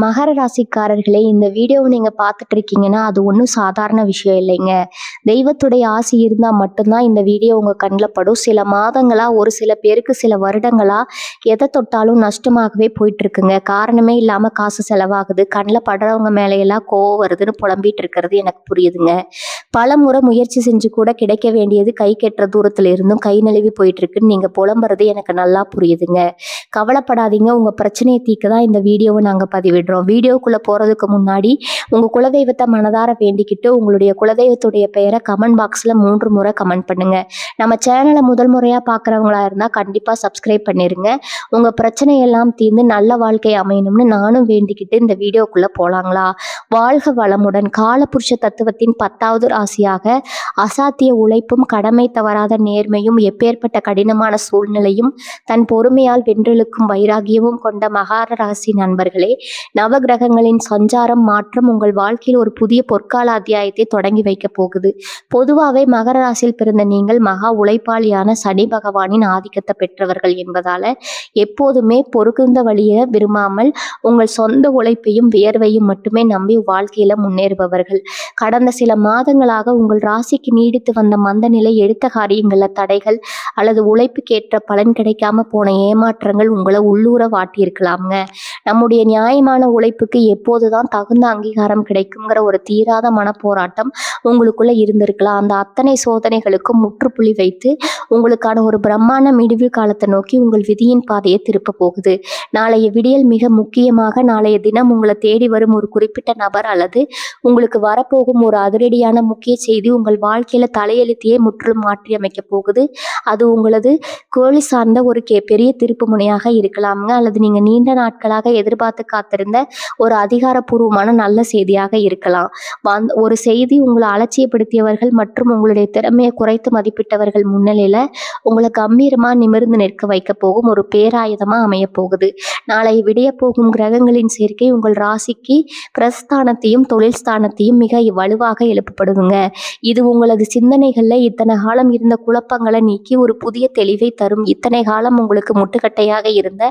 மகர ராசிக்காரர்களே, இந்த வீடியோவை நீங்க பார்த்துட்டு இருக்கீங்கன்னா, அது ஒண்ணும் சாதாரண விஷயம் இல்லைங்க. தெய்வத்துடைய ஆசி இருந்தா மட்டும்தான் இந்த வீடியோ உங்க கண்ல படும். சில மாதங்களா, ஒரு சில பேருக்கு சில வருடங்களா எத தொட்டாலும் நஷ்டமாகவே போயிட்டுருக்குங்க. காரணமே இல்லாம காசு செலவாகுது. கண்ல படுறவங்க மேலையெல்லாம் கோவம் வருதுன்னு புலம்பிட்டு இருக்கிறது எனக்கு புரியுதுங்க. பலமுறை முயற்சி செஞ்சு கூட கிடைக்க வேண்டியது கை கெட்டுற தூரத்துல இருந்தும் கை நழுவி போயிட்டுருக்குன்னு நீங்க புலம்புறது எனக்கு நல்லா புரியுதுங்க. கவலைப்படாதீங்க. உங்க பிரச்சனைய தீர்க்க தான் இந்த வீடியோவ நாங்க பதிவிடுறோம். வீடியோக்குள்ள போறதுக்கு முன்னாடி உங்க குலதெய்வத்த மனதார வேண்டிக்கிட்டு, உங்களுடைய குலதெய்வத்துடைய பெயர கமெண்ட் பாக்ஸ்ல 3 முறை கமெண்ட் பண்ணுங்க. நம்ம சேனல முதல் முறையா பார்க்குறவங்களா இருந்தா கண்டிப்பா சப்ஸ்கிரைப் பண்ணிருங்க. உங்க பிரச்சனை எல்லாம் தீர்ந்து நல்ல வாழ்க்கை அமையணும்னு நானும் வேண்டிக்கிட்டு இந்த வீடியோக்குள்ள போலாங்களா? வாழ்க வளமுடன். காலபுருஷ தத்துவத்தின் 10வது ராசியாக அசாத்திய உழைப்பும், கடமை தவறாத நேர்மையும், எப்பேற்பட்ட கடினமான சூழ்நிலையும் தன் பொறுமையால் வென்றெழுக்கும் வைராகியமும் கொண்ட மகர ராசி நண்பர்களே, நவகிரகங்களின் சஞ்சாரம் மாற்றம் உங்கள் வாழ்க்கையில் ஒரு புதிய பொற்கால அத்தியாயத்தை தொடங்கி வைக்க போகுது. பொதுவாகவே மகர ராசியில் பிறந்த நீங்கள் மகா உழைப்பாளியான சனி பகவானின் ஆதிக்கத்தை பெற்றவர்கள் என்பதால எப்போதுமே பொறுக்குந்த வழிய விரும்பாமல் உங்கள் சொந்த உழைப்பையும் வியர்வையும் மட்டுமே நம்பி வாழ்க்கையில முன்னேறுபவர்கள். கடந்த சில மாதங்களாக உங்கள் ராசிக்கு நீடித்து வந்த மந்த நிலை, எடுத்த காரியங்கள்ல தடைகள் அல்லது உழைப்புக்கேற்ற பலன் கிடைக்காம போன ஏமாற்றங்கள் உங்களை உள்ளூர வாட்டியிருக்கலாம்ங்க. நம்முடைய நியாயமான உழைப்புக்கு எப்போதுதான் தகுந்த அங்கீகாரம் கிடைக்குங்கிற ஒரு தீராத மனப்போராட்டம் உங்களுக்குள்ள இருந்திருக்கலாம். அந்த அத்தனை சோதனைகளுக்கும் முற்றுப்புள்ளி வைத்து உங்களுக்கான ஒரு பிரம்மாண்ட முடிவு காலத்தை நோக்கி உங்கள் விதியின் பாதையை திருப்ப போகுது. நாளைய விடியல் மிக முக்கியமாக நாளைய தினம் உங்களை தேடி வரும் ஒரு குறிப்பிட்ட நபர் அல்லது உங்களுக்கு வரப்போகும் ஒரு அதிரடியான முக்கிய செய்தி உங்கள் வாழ்க்கையில தலையெழுத்தையே முற்றிலும் மாற்றி அமைக்க போகுது. அது உங்களது கோழி சார்ந்த ஒரு பெரிய திருப்பு முனையாக இருக்கலாம்ங்க. அல்லது நீங்க நீண்ட நாட்களாக எதிர்பார்த்து காத்திருந்த ஒரு அதிகாரப்பூர்வமான நல்ல செய்தியாக இருக்கலாம். ஒரு செய்தி உங்களை அலட்சியப்படுத்தியவர்கள் மற்றும் உங்களுடைய திறமையை குறைத்து மதிப்பிட்டவர்கள் முன்னிலையில உங்களை கம்பீரமா நிமிர்ந்து நிற்க வைக்க போகும் ஒரு பேராயுதமா அமைய போகுது. நாளை விடிய போகும் கிரகங்களின் சேர்க்கை உங்கள் ராசிக்கு பிரஸ்தானத்தையும் தொழில் ஸ்தானத்தையும் மிக வலுவாக எழுப்பப்படுதுங்க. இது உங்களது சிந்தனைகள்ல இத்தனை காலம் இருந்த குழப்பங்களை நீக்கி ஒரு புதிய தெளிவை தரும். இத்தனை காலம் உங்களுக்கு முட்டுக்கட்டையாக இருந்த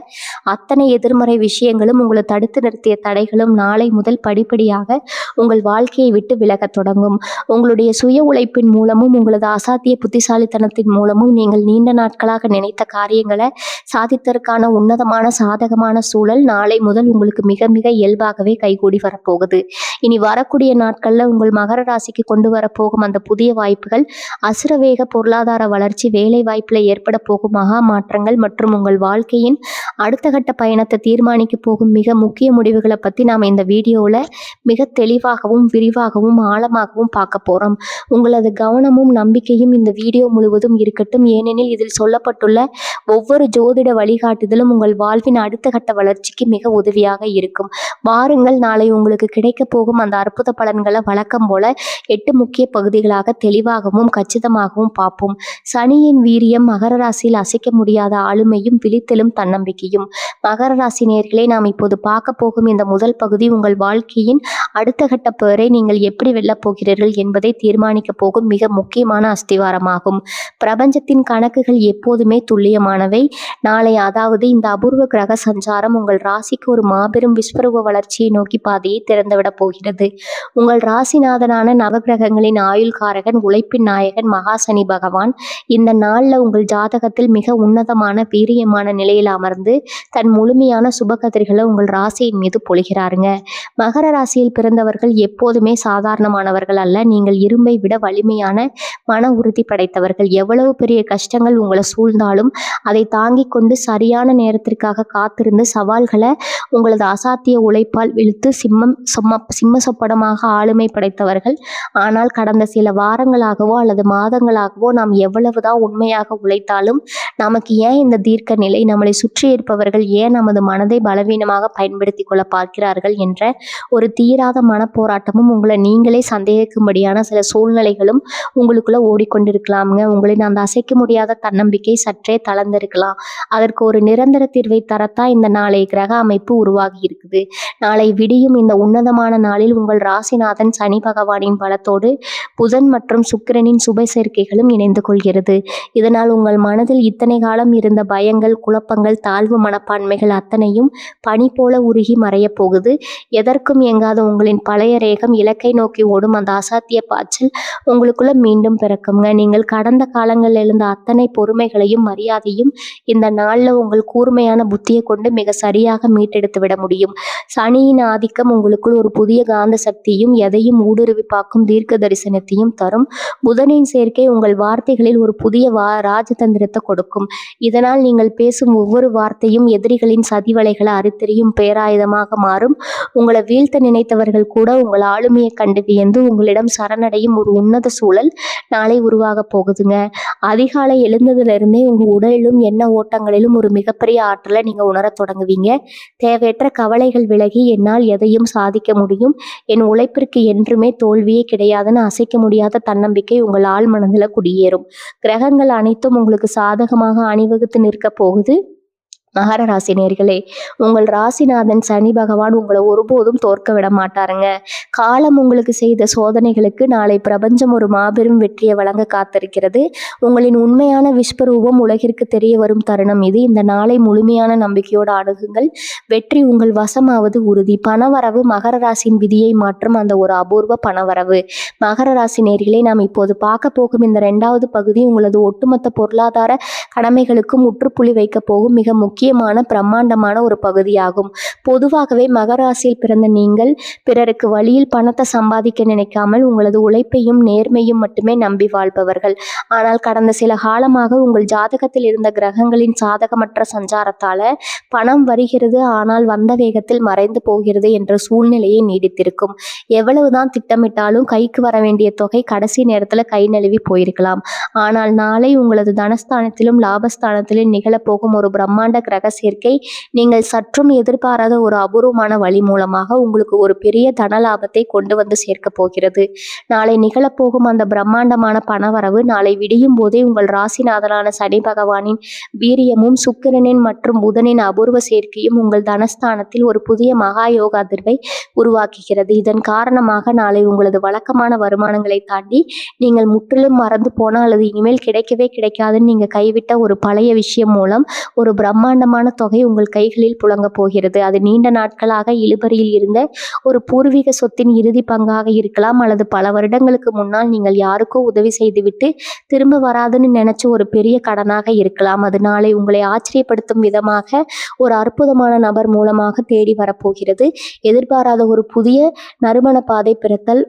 அத்தனை எதிர்மறை விஷயங்களும், உங்களை தடுத்து நிறுத்திய தடைகளும் நாளை முதல் படிப்படியாக உங்கள் வாழ்க்கையை விட்டு விலகத் தொடங்கும். உங்களுடைய சுய உழைப்பின் மூலமும் உங்களது அசாத்திய புத்திசாலித்தனத்தின் மூலமும் நீங்கள் நீண்ட நாட்களாக நினைத்த காரியங்களை சாதித்ததற்கான உன்னதமான சாதகமான சூழல் நாளை முதல் உங்களுக்கு மிக மிக இயல்பாகவே கைகூடி வரப்போகுது. இனி வரக்கூடிய நாட்கள்ல உங்கள் மகர ராசிக்கு கொண்டு வரப்போகும் அந்த புதிய வாய்ப்புகள், அசுரவேக பொருளாதார வளர்ச்சி, வேலை வாய்ப்புல ஏற்பட போகும் மகா மாற்றங்கள் மற்றும் உங்கள் வாழ்க்கையின் அடுத்த கட்ட பயணத்தை தீர்மானிக்க போகும் மிக முக்கிய முடிவுகளை பத்தி நாம இந்த வீடியோல மிக தெளிவாகவும் விரிவாகவும் ஆழமாகவும் பார்க்க போறோம். உங்களது கவனமும் நம்பிக்கையும் இந்த வீடியோ முழுவதும் இருக்கட்டும். ஏனெனில் இதில் சொல்லப்பட்டுள்ள ஒவ்வொரு ஜோதிட வழிகாட்டுதலும் உங்கள் வாழ்வின் அடுத்த கட்ட வளர்ச்சிக்கு மிக உதவியாக இருக்கும். வாருங்கள், நாளை உங்களுக்கு கிடைக்க போகும் அந்த அற்புத பலன்களை வழக்கம் போல 8 முக்கிய பகுதிகளாக தெளிவாகவும் கச்சிதமாகவும் பார்ப்போம். சனியின் வீரியம், மகர ராசியில் அசைக்க முடியாத ஆளுமையும் விழித்தலும் தன்னம்பிக்கையும். மகர ராசி நேயர்களே, நாம் இப்போது பார்க்க போகும் இந்த முதல் பகுதி உங்கள் வாழ்க்கையின் அடுத்த கட்ட பேரை நீங்கள் எப்படி வெல்லப் போகிறீர்கள் என்பதை தீர்மானிக்க போகும் மிக முக்கியமான அஸ்திவாரமாகும். பிரபஞ்சத்தின் கணக்குகள் எப்போதுமே துல்லியமானவை. நாளை, அதாவது இந்த அபூர்வ கிரக சஞ்சாரம் உங்கள் ராசிக்கு ஒரு மாபெரும் விஸ்வரூப வளர்ச்சியை நோக்கி பாதையை திறந்துவிட போகிறது. உங்கள் ராசிநாதனான நவகிரகங்களின் ஆயுள்காரகன், உழைப்பின் நாயகன் மகா சனி பகவான் இந்த நாள்ல உங்கள் ஜாதகத்தில் மிக உன்னதமான வீரியமான நிலையில் அமர்ந்து தன் முழுமையான சுபகதிர்களை உங்கள் ராசியின் மீது பொழிகிறாருங்க. மகர ராசியில் பிறந்தவர்கள் எப்போதுமே சாதாரணமானவர்கள் அல்ல. நீங்கள் இரும்பை விட வலிமையான மன உறுதி படைத்தவர்கள். எவ்வளவு பெரிய கஷ்டங்கள் உங்களை சூழ்ந்தாலும் அதை தாங்கிக் கொண்டு சரியான நேரத்திற்காக காத்திருந்து சவால்களை உங்களது அசாத்திய உழைப்பால் இழுத்து சிம்ம சொப்பனமாக ஆளுமை படைத்தவர்கள். ஆனால் கடந்த சில வாரங்களாகவோ அல்லது மாதங்களாகவோ நாம் எவ்வளவுதான் உண்மையாக உழைத்தாலும் நமக்கு ஏன் இந்த தீர்க்க நிலை, நம்மளை சுற்றி இருப்பவர்கள் ஏன் நமது மனதை பலவீனமாக பயன்படுத்தி கொள்ள பார்க்கிறார்கள் என்ற ஒரு தீராத மனப்போராட்டமும், உங்களை நீங்களே சந்தேகிக்கும்படியான சில சூழ்நிலைகளும் உங்களுக்குள்ள ஓடிக்கொண்டிருக்கலாம்ங்க. உங்களின் அந்த அசைக்க முடியாத தன்னம்பிக்கை சற்றே தளர்ந்திருக்கலாம். அதற்கு ஒரு நிரந்தர தீர்வை தரத்தான் இந்த நாளை கிரக அமைப்பு உருவாகி இருக்குது. நாளை விடியும் இந்த உன்னதமான நாளில் உங்கள் ராசிநாதன் சனி பகவானின் பலத்தோடு புதன் மற்றும் சுக்கிரனின் சுப சேர்க்கைகளும் இணைந்து கொள்கிறது. இதனால் உங்கள் மனதில் இத்தனை காலம் இருந்த பயங்கள், குழப்பங்கள், தாழ்வு மனப்பான்மைகள் அத்தனையும் பனி போல உருகி மறையப் போகுது. எதற்கும் இயங்காத உங்களின் பழைய ரேகம், இலக்கை நோக்கி ஓடும் அந்த அசாத்திய பாய்ச்சல் உங்களுக்குள்ள மீண்டும் பிறக்குங்க. நீங்கள் கடந்த காலங்களில் இருந்த அத்தனை பொறுமைகளையும் மரியாதையும் இந்த நாளில் உங்கள் கூர்மையான புத்தியை கொண்டு மிக சரியாக மீட்டெடுத்து விட முடியும். சனியின் ஆதிக்கம் உங்களுக்குள் ஒரு புதிய காந்த சக்தியும் எதையும் ஊடுருவி பார்க்கும் தீர்க்க தரிசனத்தையும் தரும். புதனின் சேர்க்கை உங்கள் வார்த்தைகளில் ஒரு புதிய ராஜதந்திரத்தை கொடுக்கும். இதனால் நீங்கள் பேசும் ஒவ்வொரு வார்த்தையும் எதிரிகளின் சதிவலைகளை அறுத்தெறியும் பேராயுதமாக மாறும். உங்களை வீழ்த்த நினைத்தவர்கள் கூட உங்கள் ஆளுமையை கண்டு வியந்து உங்களிடம் சரணடையும் ஒரு உன்னத சூழல் நாளை உருவாக போகுதுங்க. அதிகாலை எழுந்ததிலிருந்தே உங்க உடலிலும் எண்ண ஓட்டங்களிலும் ஒரு மிகப்பெரிய ஆற்றலை நீங்க உணரத் தொடங்குவீங்க. தேவையற்ற கவலைகள் விலகி என்னால் எதையும் சாதிக்க முடியும், என் உழைப்பிற்கு என்றுமே தோல்வியே கிடையாதுன்னு அசைக்க முடியாத தன்னம்பிக்கை உங்கள் ஆழ் மனதில் குடியேறும். கிரகங்கள் அனைத்தும் உங்களுக்கு சாதகமாக அணிவகுத்து நிற்க போகுது. மகர ராசி நேயர்களே, உங்கள் ராசிநாதன் சனி பகவான் உங்களை ஒருபோதும் தோற்க விட மாட்டாருங்க. காலம் உங்களுக்கு செய்த சோதனைகளுக்கு நாளை பிரபஞ்சம் ஒரு மாபெரும் வெற்றியை வழங்க காத்திருக்கிறது. உங்களின் உண்மையான விஸ்வரூபம் உலகிற்கு தெரிய வரும் தருணம் இது. இந்த நாளை முழுமையான நம்பிக்கையோடு அணுகுங்கள். வெற்றி உங்கள் வசமாவது உறுதி. பணவரவு மகர ராசியின் விதியை மாற்றும் அந்த ஒரு அபூர்வ பணவரவு. மகர ராசி நேயர்களே, நாம் இப்போது பார்க்க போகும் இந்த 2வது பகுதி உங்களது ஒட்டுமொத்த பொருளாதார கடமைகளுக்கும் முற்றுப்புள்ளி வைக்க போகும் மிக முக்கியமான பிரம்மாண்டமான ஒரு பகுதியாகும். பொதுவாகவே மகர ராசியில் பிறந்த நீங்கள் பிறருக்கு வழியில் பணத்தை சம்பாதிக்க நினைக்காமல் உங்களது உழைப்பையும் நேர்மையும் மட்டுமே நம்பி வாழ்பவர்கள். ஆனால் கடந்த சில காலமாக உங்கள் ஜாதகத்தில் இருந்த கிரகங்களின் சாதகமற்ற சஞ்சாரத்தால பணம் வருகிறது, ஆனால் வந்த வேகத்தில் மறைந்து போகிறது என்ற சூழ்நிலையை நீடித்திருக்கும். எவ்வளவுதான் திட்டமிட்டாலும் கைக்கு வர வேண்டிய தொகை கடைசி நேரத்துல கை நழுவி போயிருக்கலாம். ஆனால் நாளை உங்களது தனஸ்தானத்திலும் லாபஸ்தானத்திலும் நிகழப்போகும் ஒரு பிரம்மாண்ட கிரக சேர்க்கை நீங்கள் சற்றும் எதிர்பாராத ஒரு அபூர்வமான வழி மூலமாக உங்களுக்கு ஒரு பெரிய தன லாபத்தை கொண்டு வந்து சேர்க்க போகிறது. நாளை நிகழப்போகும் அந்த பிரம்மாண்டமான பணவரவு நாளை விடியும் போதே உங்கள் ராசிநாதனான சனி பகவானின் வீரியமும் சுக்கிரனின் மற்றும் புதனின் அபூர்வ சேர்க்கையும் உங்கள் தனஸ்தானத்தில் ஒரு புதிய மகா யோக அதிர்வை உருவாக்குகிறது. இதன் காரணமாக நாளை உங்களது வழக்கமான வருமானங்களை தாண்டி நீங்கள் முற்றிலும் மறந்து போன அல்லது இனிமேல் கிடைக்கவே கிடைக்காதுன்னு நீங்க கைவிட்ட ஒரு பழைய விஷயம் மூலம் ஒரு பிரம்மாண்டமான தொகை உங்கள் கைகளில் புழங்க போகிறது. அது நீண்ட நாட்களாக இழுபறியில் இருந்த ஒரு பூர்வீக சொத்தின் இறுதி பங்காக இருக்கலாம், அல்லது பல வருடங்களுக்கு முன்னால் நீங்கள் யாருக்கோ உதவி செய்துவிட்டு திரும்ப வராதுன்னு நினைச்ச ஒரு பெரிய கடனாக இருக்கலாம். அது நாளை உங்களை ஆச்சரியப்படுத்தும் விதமாக ஒரு அற்புதமான நபர் மூலமாக தேடி வரப்போகிறது. எதிர்பாராத ஒரு புதிய நறுமண பாதை பிறத்தல்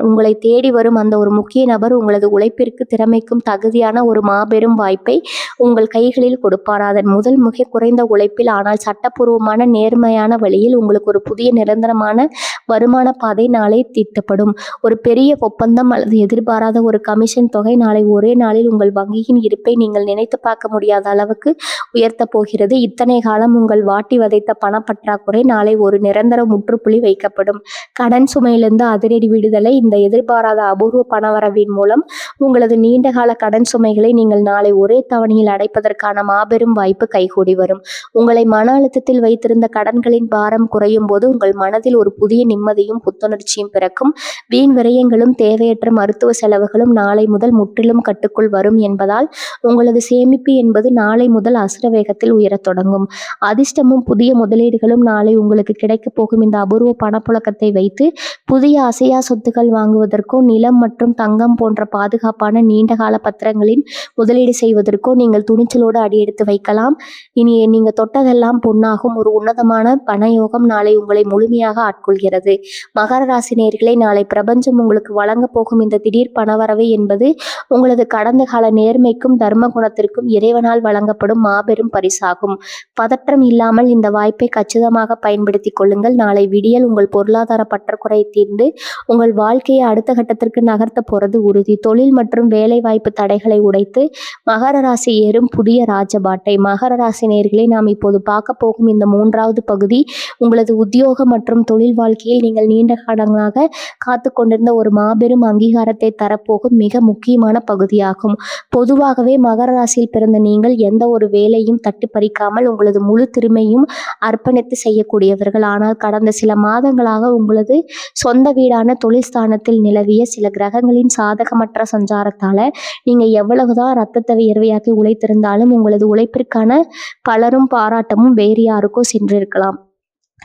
உங்களை தேடி வரும் அந்த ஒரு முக்கிய நபர் உங்களது உழைப்பிற்கு திறமைக்கும் தகுதியான ஒரு மாபெரும் வாய்ப்பை உங்கள் கைகளில் கொடுப்பார். அதன் முதல் மிக குறைந்த உழைப்பில் ஆனால் சட்டப்பூர்வமான நேர்மையான வழியில் உங்களுக்கு ஒரு புதிய நிரந்தரமான வருமான பாதை நாளை தீட்டப்படும். ஒரு பெரிய ஒப்பந்தம் அல்லது எதிர்பாராத ஒரு கமிஷன் தொகை நாளை ஒரே நாளில் உங்கள் வங்கியின் இருப்பை நீங்கள் நினைத்து பார்க்க முடியாத அளவுக்கு உயர்த்த போகிறது. இத்தனை காலம் உங்கள் வாட்டி வதைத்த பணப்பற்றாக்குறை நாளை ஒரு நிரந்தர முற்றுப்புள்ளி வைக்கப்படும். கடன் சுமையிலிருந்து அதிரடி விடுதலை. இந்த எதிர்பாராத அபூர்வ பணவரவின் மூலம் உங்களது நீண்டகால கடன் சுமைகளை நீங்கள் நாளை ஒரே தவணையில் அடைப்பதற்கான மாபெரும் வாய்ப்பு கைகூடி வரும். உங்களை மன அழுத்தத்தில் வைத்திருந்த கடன்களின் பாரம் குறையும் போது உங்கள் மனதில் ஒரு புதிய நிம்மதியும் புத்துணர்ச்சியும் பிறக்கும். வீண் விரயங்களும் தேவையற்ற மருத்துவ செலவுகளும் நாளை முதல் முற்றிலும் கட்டுக்குள் வரும் என்பதால் உங்களது சேமிப்பு என்பது நாளை முதல் அசுர வேகத்தில் உயரத் தொடங்கும். அதிர்ஷ்டமும் புதிய முதலீடுகளும் நாளை உங்களுக்கு கிடைக்கப் போகும் இந்த அபூர்வ பணப்புழக்கத்தை வைத்து புதிய அசையா சொத்துக்கள் வாங்குவதற்கோ நிலம் மற்றும் தங்கம் போன்ற பாதுகாப்பான நீண்டகால பத்திரங்களின் முதலீடு செய்வதற்கோ நீங்கள் துணிச்சலோடு அடியெடுத்து வைக்கலாம். இனி நீங்க தொட்டதெல்லாம் பொன்னாகும் ஒரு உன்னதமான பணயோகம் நாளை உங்களை முழுமையாக ஆட்கொள்கிறது. மகர ராசி நேயர்களே, நாளை பிரபஞ்சம் உங்களுக்கு வழங்க போகும் இந்த திடீர் பணவரவு என்பது உங்களது கடந்த கால நேர்மைக்கும் தர்ம குணத்திற்கும் இறைவனால் வழங்கப்படும் மாபெரும் பரிசாகும். பதற்றம் இல்லாமல் இந்த வாய்ப்பை கச்சிதமாக பயன்படுத்தி கொள்ளுங்கள். நாளை விடியல் உங்கள் பொருளாதார பற்றாக்குறை தீர்ந்து உங்கள் வாழ்க்கையை அடுத்த கட்டத்திற்கு நகர்த்த போறது உறுதி. தொழில் மற்றும் வேலை வாய்ப்பு தடைகளை உடைத்து மகர ராசி ஏறும் புதிய ராஜபாட்டை. மகர ராசி நேயர்களே, நேயர்களே, நாம் இப்போது பார்க்க போகும் இந்த 3வது பகுதி உங்களது உத்தியோக மற்றும் தொழில் வாழ்க்கையில் நீங்கள் நீண்ட காலங்களாக காத்து கொண்டிருந்த ஒரு மாபெரும் அங்கீகாரத்தை தரப்போகும் மிக முக்கியமான பகுதியாகும். பொதுவாகவே மகர ராசியில் பிறந்த நீங்கள் எந்த ஒரு வேலையும் தட்டி பறிக்காமல் உங்களது முழு திறமையும் அர்ப்பணித்து செய்யக்கூடியவர்கள். ஆனால் கடந்த சில மாதங்களாக உங்களது சொந்த வீடான தொழில் ஸ்தானத்தில் நிலவிய சில கிரகங்களின் சாதகமற்ற சஞ்சாரத்தால நீங்க எவ்வளவுதான் ரத்தத்தை வியர்வையாக்கி உழைத்திருந்தாலும் உங்களது உழைப்பிற்கான பலரும் பாராட்டமும் வேறு யாருக்கோ சென்றிருக்கலாம்.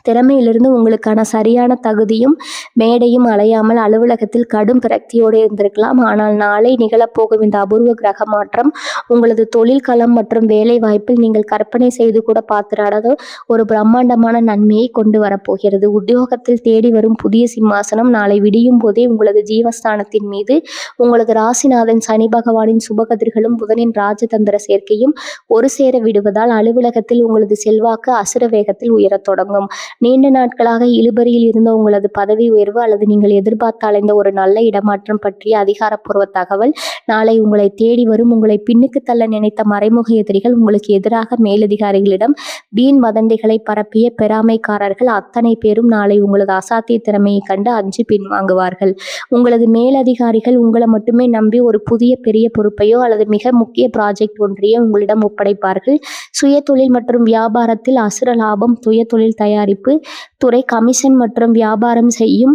திறமையிலிருந்து உங்களுக்கான சரியான தகுதியும் மேடையும் அலையாமல் அலுவலகத்தில் கடும் பிரக்தியோடு இருந்திருக்கலாம். ஆனால் நாளை நிகழப்போகும் இந்த அபூர்வ கிரக மாற்றம் உங்களது தொழில் களம் மற்றும் வேலை வாய்ப்பில் நீங்கள் கற்பனை செய்து கூட பார்த்திராத ஒரு பிரம்மாண்டமான நன்மையை கொண்டு வரப்போகிறது. உத்தியோகத்தில் தேடி வரும் புதிய சிம்மாசனம் நாளை விடியும் போதே உங்களது ஜீவஸ்தானத்தின் மீது உங்களது ராசிநாதன் சனி பகவானின் சுபகதிர்களும் புதனின் ராஜதந்திர சேர்க்கையும் ஒரு சேர விடுவதால் அலுவலகத்தில் உங்களது செல்வாக்கு அசுர வேகத்தில் உயரத் தொடங்கும். நீண்ட நாட்களாக இழுபறியில் இருந்த உங்களது பதவி உயர்வு அல்லது நீங்கள் எதிர்பார்த்து அலைந்த ஒரு நல்ல இடமாற்றம் பற்றிய அதிகாரப்பூர்வ தகவல் நாளை உங்களை தேடி வரும். உங்களை பின்னுக்கு தள்ள நினைத்த மறைமுக எதிரிகள் உங்களுக்கு எதிராக மேலதிகாரிகளிடம் வீண் வதந்திகளை பரப்பிய பெறாமைக்காரர்கள் அத்தனை பேரும் நாளை உங்களது அசாத்திய திறமையை கண்டு அஞ்சு பின்வாங்குவார்கள். உங்களது மேலதிகாரிகள் உங்களை மட்டுமே நம்பி ஒரு புதிய பெரிய பொறுப்பையோ அல்லது மிக முக்கிய ப்ராஜெக்ட் ஒன்றையோ உங்களிடம் ஒப்படைப்பார்கள். சுய தொழில் மற்றும் வியாபாரத்தில் அசுர லாபம், சுய தொழில் தயாரிப்பு துறை, கமிஷன் மற்றும் வியாபாரம் செய்யும்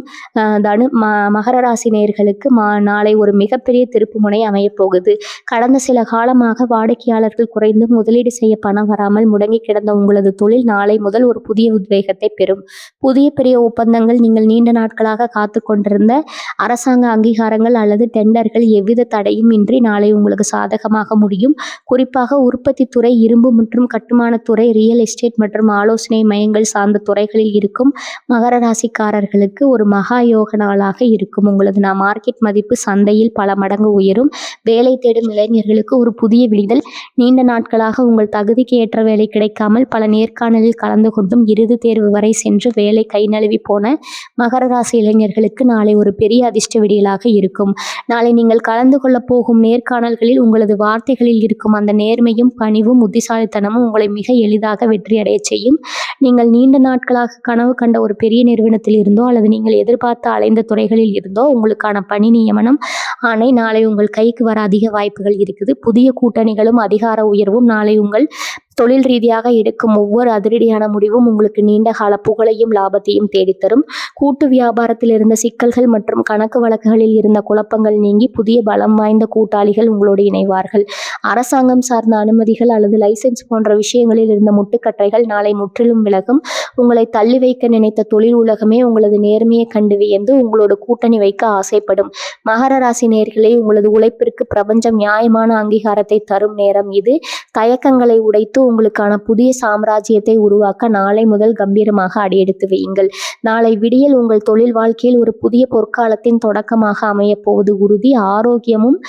மகர ராசி நேயர்களுக்கு நாளை ஒரு மிகப்பெரிய திருப்புமுனை அமையப் போகுது. கடந்த சில காலமாக வாடிக்கையாளர்கள் குறைந்து முதலீடு செய்ய பணம் வராமல் முடங்கி கிடந்த உங்களது தொழில் நாளை முதல் ஒரு புதிய உத்வேகத்தை பெறும். புதிய பெரிய ஒப்பந்தங்கள், நீங்கள் நீண்ட நாட்களாக காத்து கொண்டிருந்த அரசாங்க அங்கீகாரங்கள் அல்லது டெண்டர்கள் எவ்வித தடையும் இன்றி நாளை உங்களுக்கு சாதகமாக முடியும். குறிப்பாக உற்பத்தி துறை, இரும்பு மற்றும் கட்டுமானத்துறை, ரியல் எஸ்டேட் மற்றும் ஆலோசனை மையங்கள் சார்ந்த துறைகளில் இருக்கும் மகர ராசிக்காரர்களுக்கு ஒரு மகா யோக நாளாக இருக்கும். உங்களது மார்க்கெட் மதிப்பு சந்தையில் பல மடங்கு உயரும். வேலை தேடும் இளைஞர்களுக்கு ஒரு புதிய விடிதல். நீண்ட நாட்களாக உங்கள் தகுதிக்கு ஏற்ற வேலை கிடைக்காமல் பல நேர்காணலில் கலந்து கொண்டும் இறுதி தேர்வு வரை சென்று வேலை கை நழுவி போன மகர ராசி இளைஞர்களுக்கு நாளை ஒரு பெரிய அதிர்ஷ்ட விடியலாக இருக்கும். நாளை நீங்கள் கலந்து கொள்ள போகும் நேர்காணல்களில் உங்களது வார்த்தைகளில் இருக்கும் அந்த நேர்மையும் பணிவும் புத்திசாலித்தனமும் உங்களை மிக எளிதாக வெற்றியடைய செய்யும். நீங்கள் நீண்ட நாட்களாக கனவு கண்ட ஒரு பெரிய நிறுவனத்தில் இருந்தோ அல்லது நீங்கள் எதிர்பார்த்து அலைந்த துறைகளில் இருந்தோ உங்களுக்கான பணி நியமனம் ஆணை நாளை உங்கள் கைக்கு வர அதிக வாய்ப்புகள் இருக்குது. புதிய கூட்டணிகளும் அதிகார உயர்வும் நாளை உங்கள் தொழில் ரீதியாக எடுக்கும் ஒவ்வொரு அதிரடியான முடிவும் உங்களுக்கு நீண்ட கால புகழையும் லாபத்தையும் தேடித்தரும். கூட்டு வியாபாரத்தில் இருந்த சிக்கல்கள் மற்றும் கணக்கு வழக்குகளில் இருந்த குழப்பங்கள் நீங்கி புதிய பலம் வாய்ந்த கூட்டாளிகள் உங்களோடு இணைவார்கள். அரசாங்கம் சார்ந்த அனுமதிகள் அல்லது லைசென்ஸ் போன்ற விஷயங்களில் இருந்த முட்டுக்கட்டைகள் நாளை முற்றிலும் விலகும். உங்களை தள்ளி வைக்க நினைத்த தொழில் உலகமே உங்களது நேர்மையை கண்டு வியந்து உங்களோட கூட்டணி வைக்க ஆசைப்படும். மகர ராசி நேயர்களே, உங்களது உழைப்பிற்கு பிரபஞ்சம் நியாயமான அங்கீகாரத்தை தரும் நேரம் இது. தயக்கங்களை உடைத்து உங்களுக்கான புதிய சாம்ராஜ்யத்தை உருவாக்க நாளை முதல் கம்பீரமாக அடியெடுத்து வையுங்கள். நாளை விடியல் உங்கள் தொழில் வாழ்க்கையில் ஒரு புதிய பொற்காலத்தின் தொடக்கமாக அமையப் போவது உறுதி. ஆரோக்கியமும்